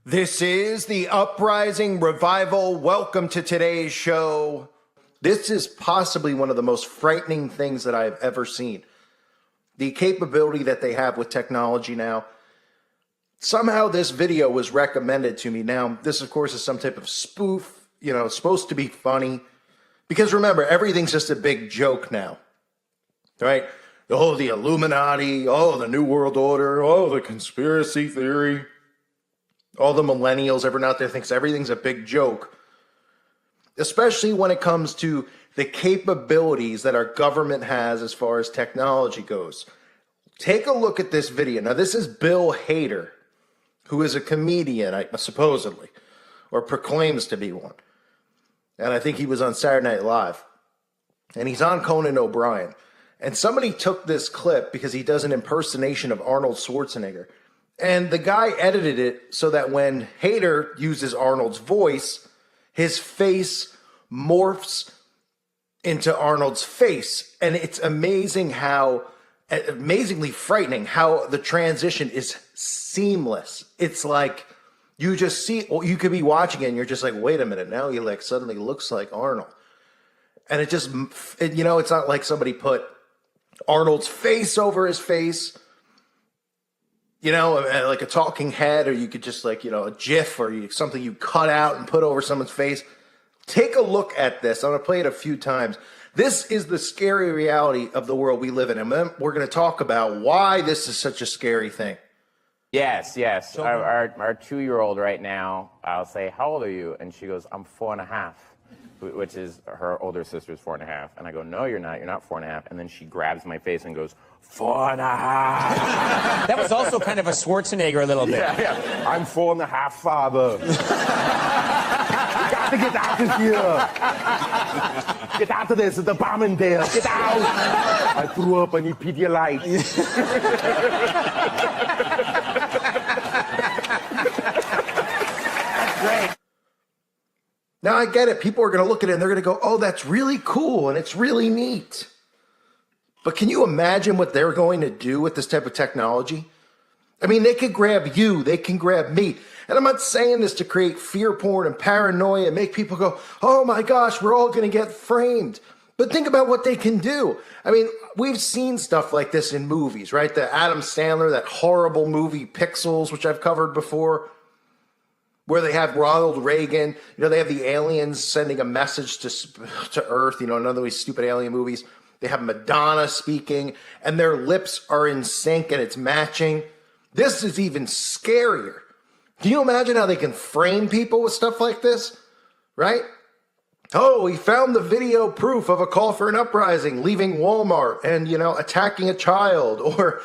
This is the Uprising Revival. Welcome to today's show. This is possibly one of the most frightening things that I've ever seen. The capability that they have with technology now. Somehow this video was recommended to me. Now, this of course is some type of spoof, it's supposed to be funny. Because remember, everything's just a big joke now, right? Oh, the Illuminati, oh, the New World Order, oh, the conspiracy theory. All the millennials, everyone out there thinks everything's a big joke, especially when it comes to the capabilities that our government has as far as technology goes. Take a look at this video. Now, this is Bill Hader, who is a comedian, supposedly, or proclaims to be one. And I think he was on Saturday Night Live. And he's on Conan O'Brien. And somebody took this clip because he does an impersonation of Arnold Schwarzenegger. And the guy edited it so that when Hader uses Arnold's voice, his face morphs into Arnold's face. And it's amazingly frightening how the transition is seamless. It's like you just see, well, you could be watching it and you're just like, wait a minute, now he like suddenly looks like Arnold. And it just, it's not like somebody put Arnold's face over his face. Like a talking head, or you could just a GIF or something you cut out and put over someone's face. Take a look at this. I'm going to play it a few times. This is the scary reality of the world we live in. And then we're going to talk about why this is such a scary thing. Yes. So our 2-year-old right now, I'll say, how old are you? And she goes, I'm 4.5, which is her older sister's 4.5. And I go, no, you're not. You're not 4.5. And then she grabs my face and goes, 4.5. That was also kind of a Schwarzenegger a little bit. Yeah. I'm 4.5, father. You got to get out of here. Get out of this. The bomb in there. Get out. I threw up. I need Pedialyte. That's great. Now, I get it. People are going to look at it and they're going to go, oh, that's really cool and it's really neat. But can you imagine what they're going to do with this type of technology? I mean, they can grab you, they can grab me. And I'm not saying this to create fear porn and paranoia and make people go, oh my gosh, we're all going to get framed. But think about what they can do. I mean, we've seen stuff like this in movies, right? The Adam Sandler, that horrible movie Pixels, which I've covered before, where they have Ronald Reagan, they have the aliens sending a message to Earth, another of these stupid alien movies. They have Madonna speaking, and their lips are in sync and it's matching. This is even scarier. Can you imagine how they can frame people with stuff like this? Right? Oh, we found the video proof of a call for an uprising, leaving Walmart and, attacking a child. Or,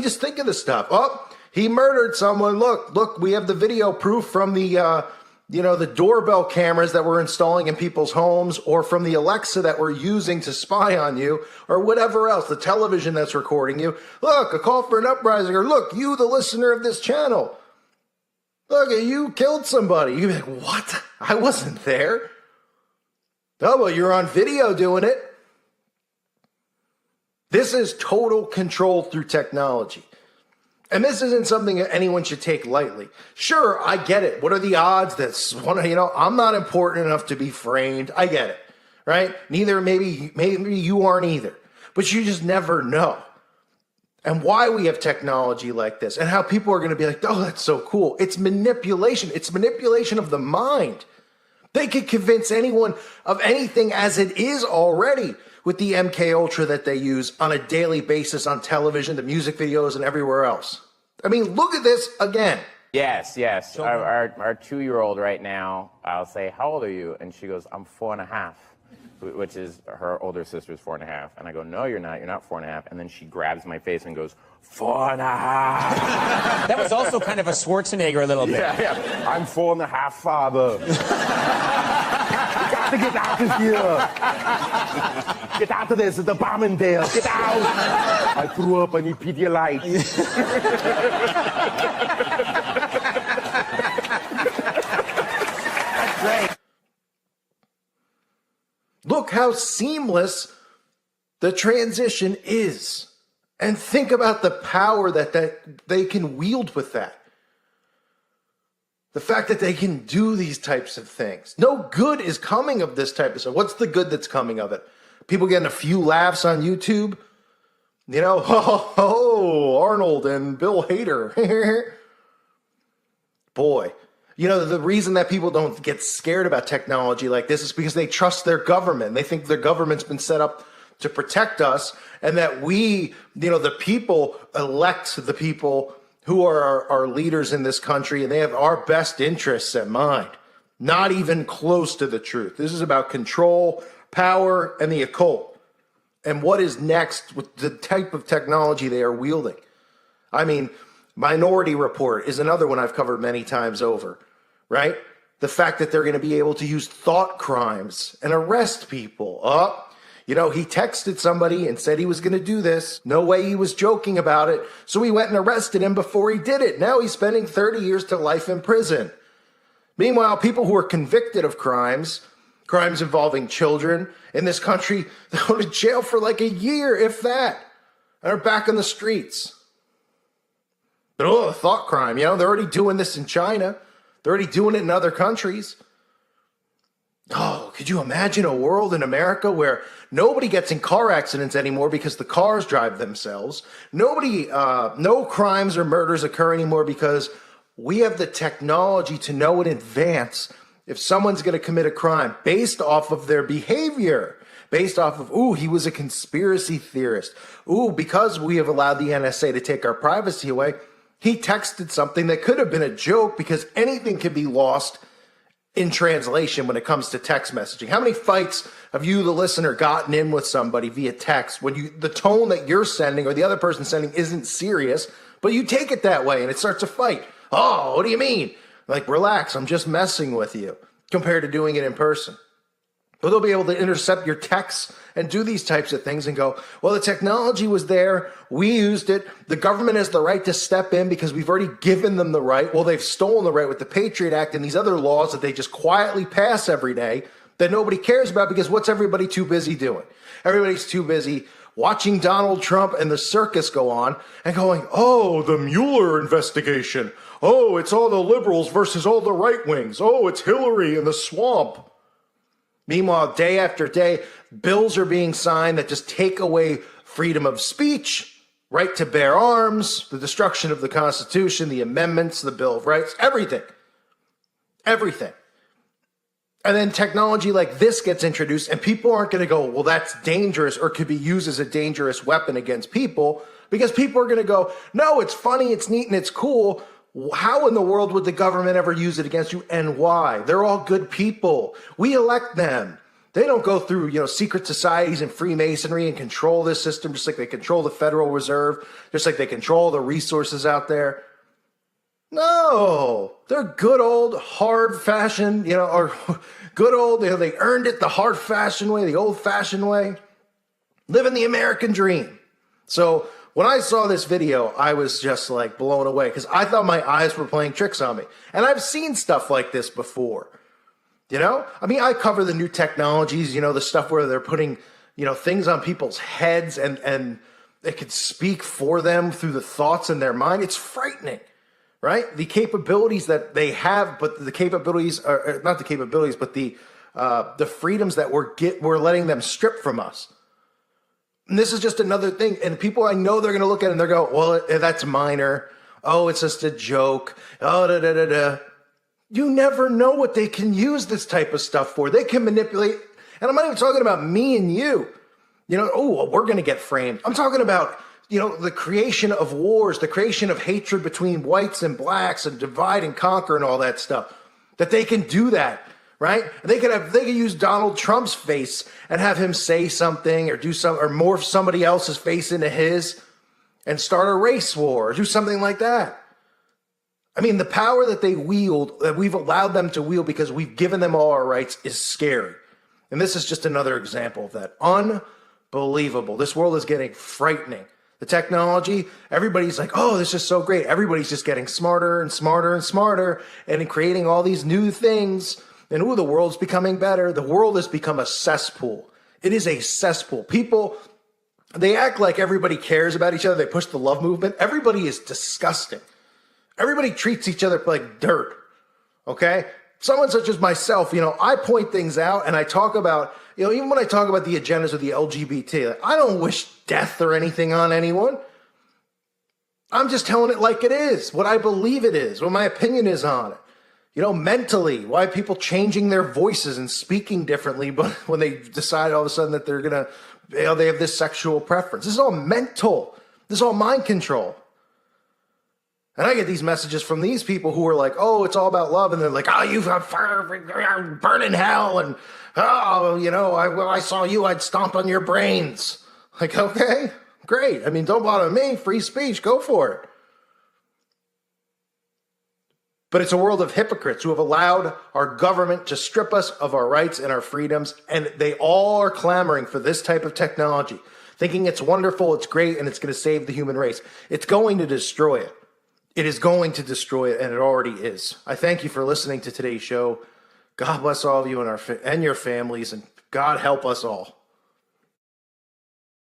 just think of this stuff. Oh, he murdered someone. Look, we have the video proof from the doorbell cameras that we're installing in people's homes, or from the Alexa that we're using to spy on you, or whatever else, the television that's recording you. Look, a call for an uprising, or look, you, the listener of this channel. Look, you killed somebody. You'd be like, what? I wasn't there. Oh, well, you're on video doing it. This is total control through technology. And this isn't something that anyone should take lightly. Sure, I get it. What are the odds that I'm not important enough to be framed? I get it, right? Maybe you aren't either. But you just never know. And why we have technology like this and how people are going to be like, oh, that's so cool. It's manipulation. It's manipulation of the mind. They could convince anyone of anything as it is already with the MK Ultra that they use on a daily basis on television, the music videos, and everywhere else. Look at this again. Yes. So our 2-year-old right now, I'll say, how old are you? And she goes, I'm 4.5, which is her older sister's 4.5. And I go, no, you're not. You're not 4.5. And then she grabs my face and goes, 4.5. That was also kind of a Schwarzenegger a little bit. Yeah. I'm 4.5, father. You got to get out of here. Get out of this. The bomb in there. Get out. I threw up. I need Pedialyte. That's great. Look how seamless the transition is. And think about the power that they can wield with that. The fact that they can do these types of things. No good is coming of this type of stuff. What's the good that's coming of it? People getting a few laughs on YouTube? You know, Arnold and Bill Hader. Boy, you know, the reason that people don't get scared about technology like this is because they trust their government. They think their government's been set up to protect us, and that we, you know, the people elect the people who are our leaders in this country, and they have our best interests in mind. Not even close to the truth. This is about control, power, and the occult. And what is next with the type of technology they are wielding. I mean, Minority Report is another one I've covered many times over, right? The fact that they're going to be able to use thought crimes and arrest people. You know, he texted somebody and said he was going to do this. No way he was joking about it. So we went and arrested him before he did it. Now he's spending 30 years to life in prison. Meanwhile, people who are convicted of crimes involving children in this country, they go to jail for like a year, if that, and are back on the streets. But a thought crime, you know, they're already doing this in China. They're already doing it in other countries. Oh, could you imagine a world in America where nobody gets in car accidents anymore because the cars drive themselves? No crimes or murders occur anymore because we have the technology to know in advance if someone's going to commit a crime based off of their behavior, based off of, he was a conspiracy theorist. Because we have allowed the NSA to take our privacy away, he texted something that could have been a joke because anything can be lost in translation when it comes to text messaging. How many fights have you, the listener, gotten in with somebody via text when the tone that you're sending or the other person sending isn't serious, but you take it that way and it starts a fight? Oh, what do you mean? Like, relax, I'm just messing with you, compared to doing it in person. But they'll be able to intercept your texts and do these types of things and go, well, the technology was there. We used it. The government has the right to step in because we've already given them the right. Well, they've stolen the right with the Patriot Act and these other laws that they just quietly pass every day that nobody cares about because what's everybody too busy doing? Everybody's too busy watching Donald Trump and the circus go on and going, oh, the Mueller investigation. Oh, it's all the liberals versus all the right wings. Oh, it's Hillary in the swamp. Meanwhile, day after day, bills are being signed that just take away freedom of speech, right to bear arms, the destruction of the Constitution, the amendments, the Bill of Rights, everything. Everything. And then technology like this gets introduced and people aren't going to go, well, that's dangerous or could be used as a dangerous weapon against people because people are going to go, no, it's funny, it's neat, and it's cool. How in the world would the government ever use it against you and why? They're all good people. We elect them. They don't go through, secret societies and Freemasonry and control this system just like they control the Federal Reserve, just like they control the resources out there. No, they're good old hard-fashioned, or good old, they earned it the hard-fashioned way, the old-fashioned way, living the American dream. So when I saw this video, I was just like blown away because I thought my eyes were playing tricks on me. And I've seen stuff like this before. I cover the new technologies, the stuff where they're putting, things on people's heads and they could speak for them through the thoughts in their mind. It's frightening, right? The capabilities that they have, but the capabilities are not the capabilities, but the freedoms that we're letting them strip from us. And this is just another thing. And people, I know they're going to look at it and they're going, well, that's minor. Oh, it's just a joke. Oh, da-da-da-da. You never know what they can use this type of stuff for. They can manipulate. And I'm not even talking about me and you. We're going to get framed. I'm talking about, the creation of wars, the creation of hatred between whites and blacks and divide and conquer and all that stuff. That they can do that. Right? They could use Donald Trump's face and have him say something or or morph somebody else's face into his and start a race war or do something like that. I mean, the power that they wield, that we've allowed them to wield because we've given them all our rights is scary. And this is just another example of that. Unbelievable. This world is getting frightening. The technology, everybody's like, oh, this is so great. Everybody's just getting smarter and smarter and smarter and creating all these new things. And the world's becoming better. The world has become a cesspool. It is a cesspool. People, they act like everybody cares about each other. They push the love movement. Everybody is disgusting. Everybody treats each other like dirt. Okay? Someone such as myself, I point things out and I talk about, even when I talk about the agendas of the LGBT, I don't wish death or anything on anyone. I'm just telling it like it is, what I believe it is, what my opinion is on it. Mentally, why people changing their voices and speaking differently, but when they decide all of a sudden that they're going to, they have this sexual preference. This is all mental. This is all mind control. And I get these messages from these people who are like, oh, it's all about love. And they're like, oh, you burn in hell. And, oh, I saw you, I'd stomp on your brains. Like, okay, great. I mean, don't bother me. Free speech. Go for it. But it's a world of hypocrites who have allowed our government to strip us of our rights and our freedoms. And they all are clamoring for this type of technology, thinking it's wonderful, it's great, and it's going to save the human race. It's going to destroy it. It is going to destroy it, and it already is. I thank you for listening to today's show. God bless all of you and your families, and God help us all.